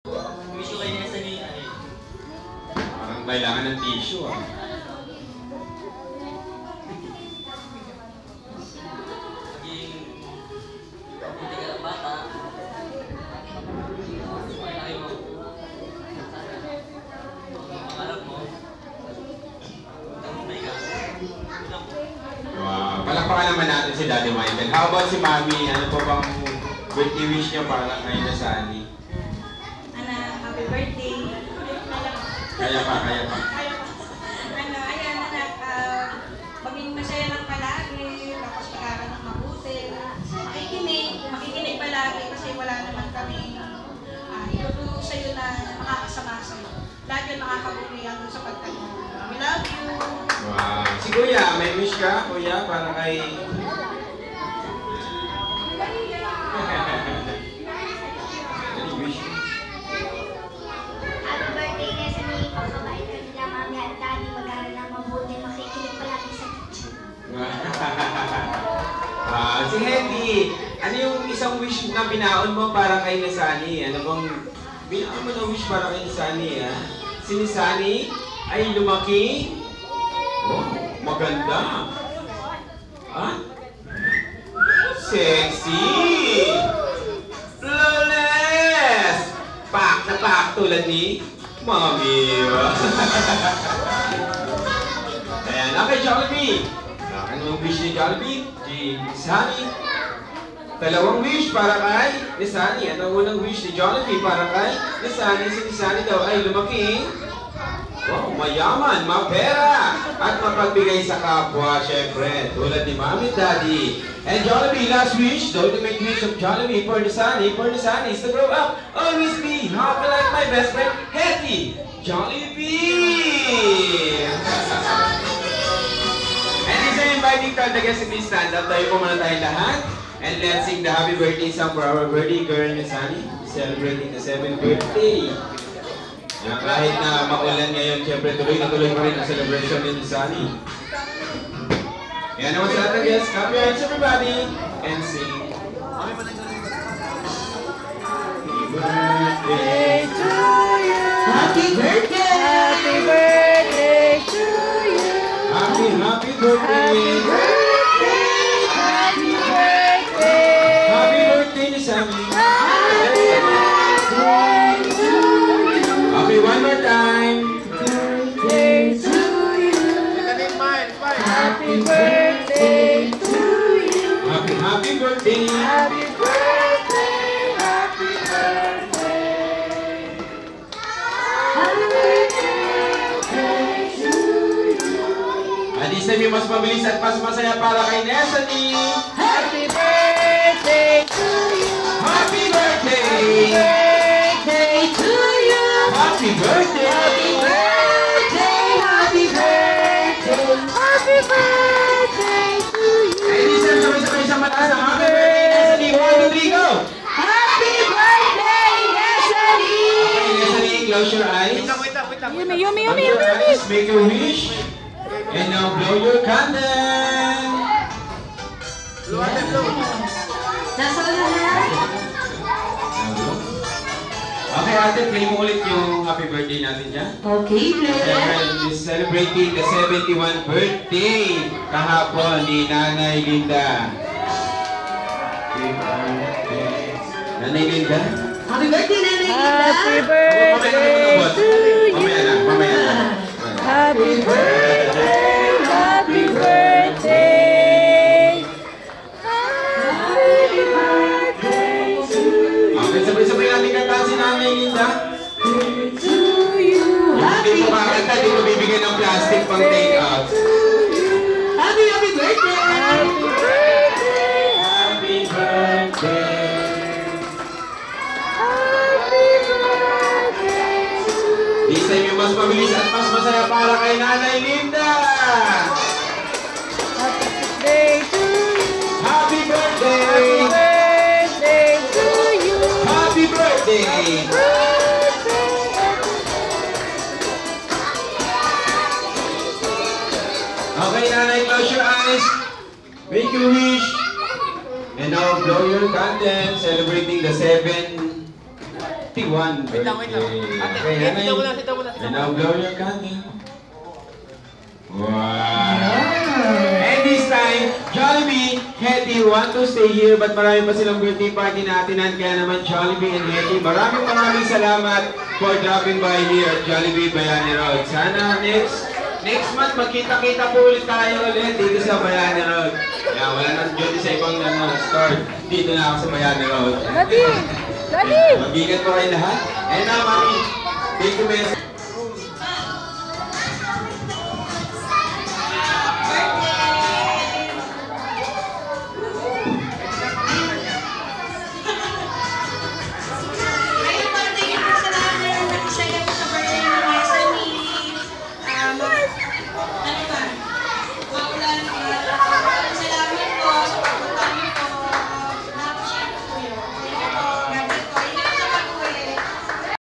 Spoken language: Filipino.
Wish ko kayo nasa niya. Parang kailangan ng tissue ah. Maging hindi ka ng bata. Malaki mo. Ang pangarap mo. Tamumbay ka. Wow. Palakpakan naman natin si Daddy Michael. How about si Mami? Ano po bang birthday wish niya para kay Nasani? Happy birthday. Kaya pa. Ayan, anak, maging masaya lang palagi, tapos pag-aaral ng mabuti. Makikinig palagi kasi wala naman kami ituturo sa'yo na makakasama sa'yo. Lahat yun makakabuti hanggang sa pagtanda. We love you! Wow. Si Kuya, may wish ka, Kuya, para kay... Any wish? Happy birthday na sa mga pagkabait ka nila, mami at daddy. Mag-aaral ng mabuti, makikinig palagi sa teacher. Si Hendy, ano yung isang wish na binaon mo para kay Nasani? Ano bang binaon mo na wish para kay Nasani? Si Nasani ay lumaki? Oh, maganda. Sexy! Flawless! Pak na pak tulad ni Mami. Ayan, okay, Jollibee. Ano ang wish ni Jollibee? Si Nisani. Dalawang wish para kay Nisani. At ang unang wish ni Jollibee para kay Nisani. Si Nisani daw ay lumaki. Wow, mayaman, mapera, at mapagbigay sa kapwa, syempre, tulad ni Mami at Daddy. And Jollibee, last wish, the ultimate wish of Jollibee for Nisani is to grow up, always be happy like my best friend, Hetty Jollibee! And is an inviting card, I guess, please stand up. Tayo po muna tayong lahat. And let's sing the happy birthday song for our birthday girl, Nisani, celebrating the 7th birthday. Na kahit na makulan ngayon, siyempre tuloy na tuloy pa rin ang celebration ni Nisani. Yan naman sa lahat ng guests. Clap your hands everybody and sing. Happy birthday to you. Happy birthday! Happy birthday to you. Happy birthday! Happy birthday. Happy birthday. Happy birthday, Nisani! Happy birthday to you. Okay, one more time! Birthday to you. Happy birthday to you. Happy birthday! Happy birthday. Happy birthday. Happy birthday to you. At this time yung mas mabilis at mas masaya para kay Nesani! Happy birthday to you. Happy birthday! Birthday to you. Happy birthday! Happy birthday. Happy birthday. Happy birthday to you. Ay, this time sabay-sabay sa malakas ng happy birthday, Nesani! 1, 2, 3, go! Happy birthday, Nesani. Okay, Nesani, close your eyes. Yumi. Close your eyes, make a wish. And now blow your candle. Nasa lahat? Okay, ate, play mo ulit yung happy birthday natin dyan. Okay, Siyempre, celebrating the 71st birthday kahapon ni Nanay Linda. Happy birthday. Nanay Linda? Happy birthday, Nanay Happy Linda! birthday to you. Mamaya na. Happy birthday. Happy birthday. Happy birthday to you. Okay, sabay-sabay natin kantaan si Nanay Linda. To you. Hindi mo makakanta, hindi mo bibigyan ng plastic pang take out. Happy birthday! Happy birthday. Happy birthday. Happy birthday to you. This time yung mas mabilis at mas masaya para kay Nanay Linda. Happy birthday to you. Happy birthday. Happy birthday to you. Happy birthday. Okay, Nanay, close your eyes. Make a wish. And now blow your candle, celebrating the 7th Hetty 1 birthday. Wait lang. Ate, Okay, Hanay. sitaw mo lang. And now blow your candle. Wow! And this time, Jollibee, Hetty want to stay here but marami pa silang birthday party na atinan. Kaya naman Jollibee and Hetty, maraming salamat for dropping by here at Jollibee Bayani Road. Sana next month magkita-kita po ulit tayo ulit dito sa Bayani Road. Kaya wala nang duty sa ibang store. Dito na ako sa Bayani Road. Daddy! Mag-ingat po kayo lahat. And now, Mami, thank you, Miss.